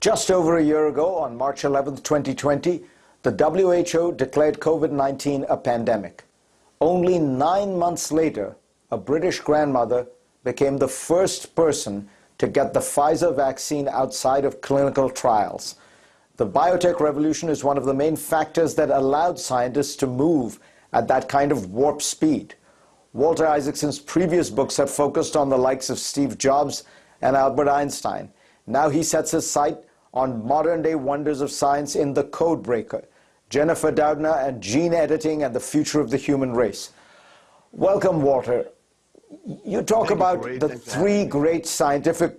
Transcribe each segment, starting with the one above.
Just over a year ago, on March 11, 2020, the WHO declared COVID-19 a pandemic. Only 9 months later, a British grandmother became the first person to get the Pfizer vaccine outside of clinical trials. The biotech revolution is one of the main factors that allowed scientists to move at that kind of warp speed. Walter Isaacson's previous books have focused on the likes of Steve Jobs and Albert Einstein. Now he sets his sight on modern-day wonders of science in The Codebreaker, Jennifer Doudna and gene editing and the future of the human race. Welcome, Walter. You talk about the three great scientific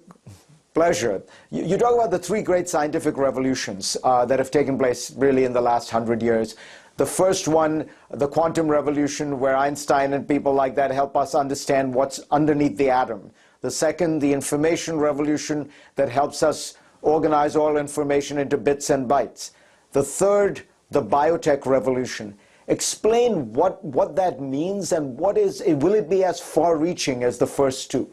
pleasure. You talk about the three great scientific revolutions that have taken place really in the last 100 years. The first one, the quantum revolution, where Einstein and people like that help us understand what's underneath the atom. The second, the information revolution that helps us organize all information into bits and bytes. The third, the biotech revolution. Explain what that means and will it be as far-reaching as the first two?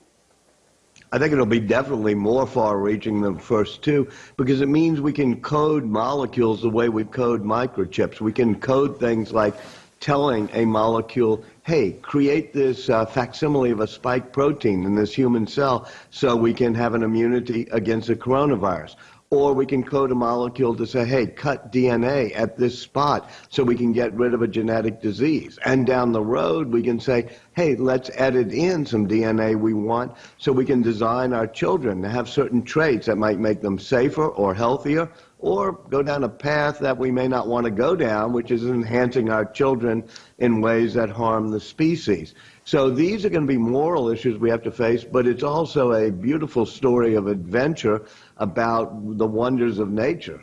I think it'll be definitely more far-reaching than the first two, because it means we can code molecules the way we code microchips. We can code things like telling a molecule, hey, create this facsimile of a spike protein in this human cell so we can have an immunity against the coronavirus. Or we can code a molecule to say, hey, cut DNA at this spot so we can get rid of a genetic disease. And down the road, we can say, hey, let's edit in some DNA we want so we can design our children to have certain traits that might make them safer or healthier, or go down a path that we may not want to go down, which is enhancing our children in ways that harm the species. So these are going to be moral issues we have to face, but it's also a beautiful story of adventure about the wonders of nature.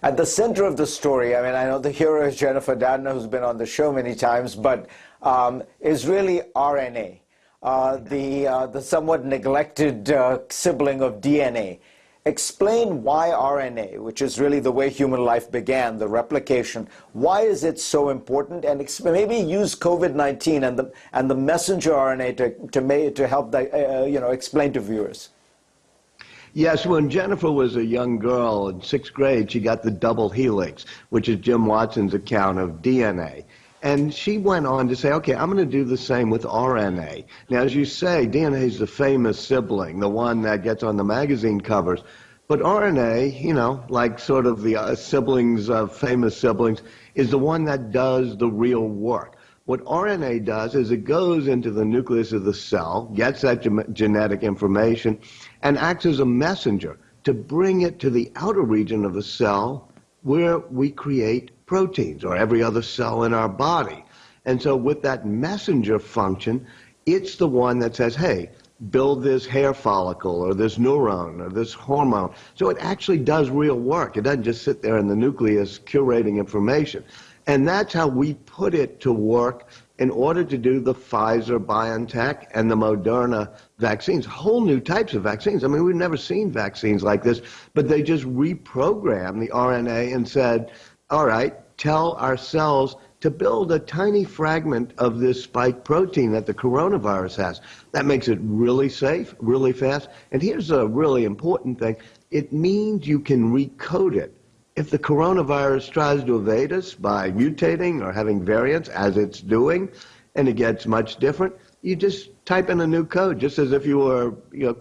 At the center of the story, I mean, I know the hero is Jennifer Doudna, who's been on the show many times, but is really RNA, the somewhat neglected sibling of DNA. Explain why RNA, which is really the way human life began, the replication, why is it so important? And maybe use COVID-19 and the messenger RNA to help explain to viewers. Yes, when Jennifer was a young girl in 6th grade, she got the double helix, which is Jim Watson's account of DNA. And she went on to say, okay, I'm going to do the same with RNA. Now, as you say, DNA is the famous sibling, the one that gets on the magazine covers. But RNA, you know, like sort of the siblings of famous siblings, is the one that does the real work. What RNA does is it goes into the nucleus of the cell, gets that genetic information, and acts as a messenger to bring it to the outer region of the cell where we create proteins, or every other cell in our body. And so with that messenger function, it's the one that says, hey, build this hair follicle, or this neuron, or this hormone. So it actually does real work. It doesn't just sit there in the nucleus curating information. And that's how we put it to work in order to do the Pfizer, BioNTech, and the Moderna vaccines, whole new types of vaccines. I mean, we've never seen vaccines like this, but they just reprogrammed the RNA and said, all right, tell our cells to build a tiny fragment of this spike protein that the coronavirus has. That makes it really safe, really fast. And here's a really important thing. It means you can recode it. If the coronavirus tries to evade us by mutating or having variants, as it's doing, and it gets much different, you just type in a new code, just as if you were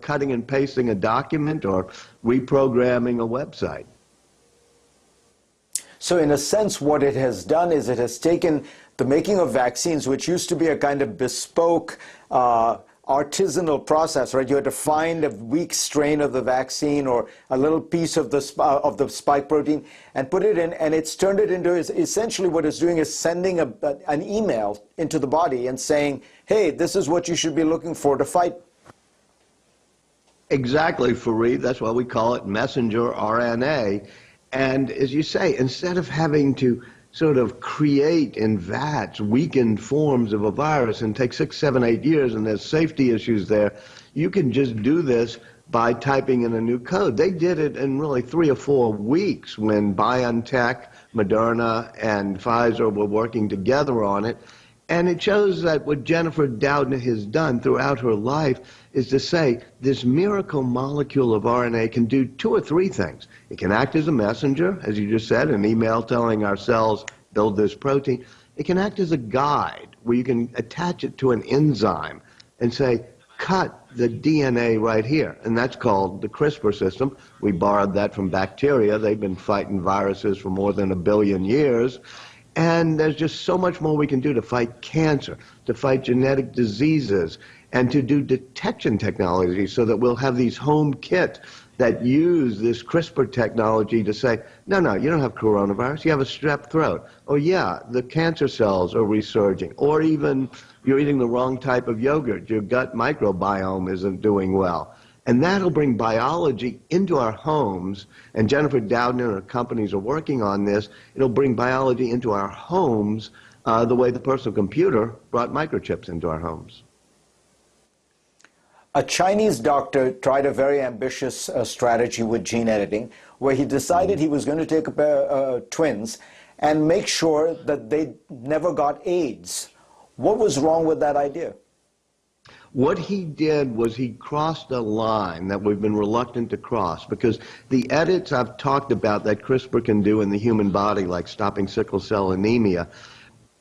cutting and pasting a document or reprogramming a website. So in a sense, what it has done is it has taken the making of vaccines, which used to be a kind of bespoke, artisanal process, right? You had to find a weak strain of the vaccine or a little piece of the spike protein and put it in, and it's turned it into, essentially what it's doing is sending an email into the body and saying, hey, this is what you should be looking for to fight. Exactly, Fareed. That's why we call it messenger RNA. And as you say, instead of having to sort of create in vats weakened forms of a virus and take 6, 7, 8 years, and there's safety issues there, you can just do this by typing in a new code. They did it in really 3 or 4 weeks when BioNTech, Moderna, and Pfizer were working together on it. And it shows that what Jennifer Doudna has done throughout her life is to say this miracle molecule of RNA can do two or three things. It can act as a messenger, as you just said, an email telling our cells, build this protein. It can act as a guide where you can attach it to an enzyme and say, cut the DNA right here. And that's called the CRISPR system. We borrowed that from bacteria. They've been fighting viruses for more than 1 billion years. And there's just so much more we can do to fight cancer, to fight genetic diseases, and to do detection technology so that we'll have these home kits that use this CRISPR technology to say, no, no, you don't have coronavirus, you have a strep throat. Or yeah, the cancer cells are resurging. Or even you're eating the wrong type of yogurt, your gut microbiome isn't doing well. And that'll bring biology into our homes, and Jennifer Doudna and her companies are working on this. It'll bring biology into our homes the way the personal computer brought microchips into our homes. A Chinese doctor tried a very ambitious strategy with gene editing, where he decided he was going to take a pair of twins and make sure that they never got AIDS. What was wrong with that idea? What he did was he crossed a line that we've been reluctant to cross, because the edits I've talked about that CRISPR can do in the human body, like stopping sickle cell anemia,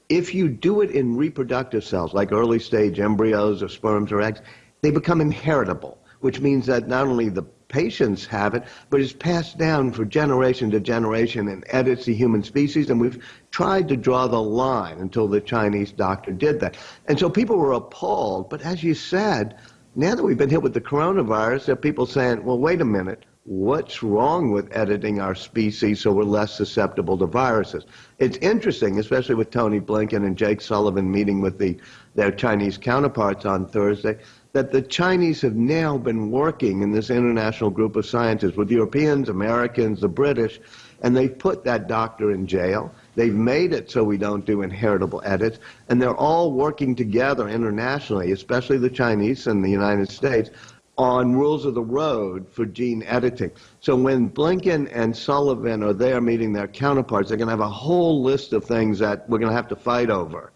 if you do it in reproductive cells, like early stage embryos or sperms or eggs, they become inheritable, which means that not only the patients have it, but it's passed down for generation to generation and edits the human species, and we've tried to draw the line until the Chinese doctor did that. And so people were appalled, but as you said, now that we've been hit with the coronavirus, there are people saying, well, wait a minute, what's wrong with editing our species so we're less susceptible to viruses? It's interesting, especially with Tony Blinken and Jake Sullivan meeting with their Chinese counterparts on Thursday, that the Chinese have now been working in this international group of scientists with Europeans, Americans, the British, and they've put that doctor in jail. They've made it so we don't do inheritable edits, and they're all working together internationally, especially the Chinese and the United States, on rules of the road for gene editing. So when Blinken and Sullivan are there meeting their counterparts, they're going to have a whole list of things that we're going to have to fight over.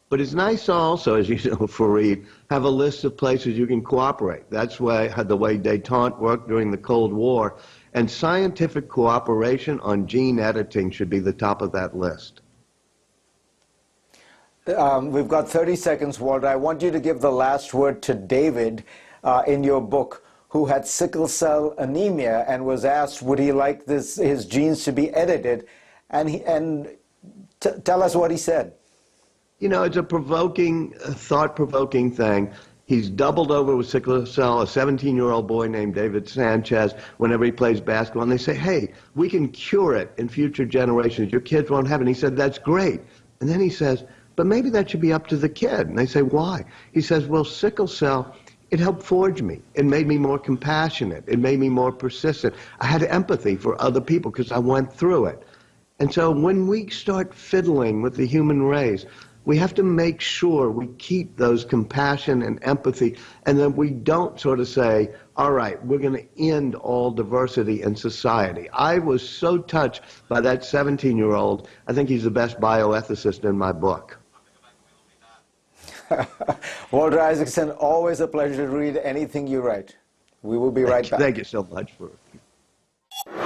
But it's nice also, as you know, Fareed, have a list of places you can cooperate. That's the way détente worked during the Cold War. And scientific cooperation on gene editing should be the top of that list. We've got 30 seconds, Walter. I want you to give the last word to David in your book, who had sickle cell anemia and was asked, would he like his genes to be edited? And tell us what he said. You know, it's a thought-provoking thing. He's doubled over with sickle cell, a 17-year-old boy named David Sanchez, whenever he plays basketball. And they say, hey, we can cure it in future generations. Your kids won't have it. And he said, that's great. And then he says, but maybe that should be up to the kid. And they say, why? He says, well, sickle cell, it helped forge me. It made me more compassionate. It made me more persistent. I had empathy for other people because I went through it. And so when we start fiddling with the human race, we have to make sure we keep those compassion and empathy, and that we don't sort of say, all right, we're going to end all diversity in society. I was so touched by that 17-year-old. I think he's the best bioethicist in my book. Walter Isaacson, always a pleasure to read anything you write. We will be right back. Thank you so much for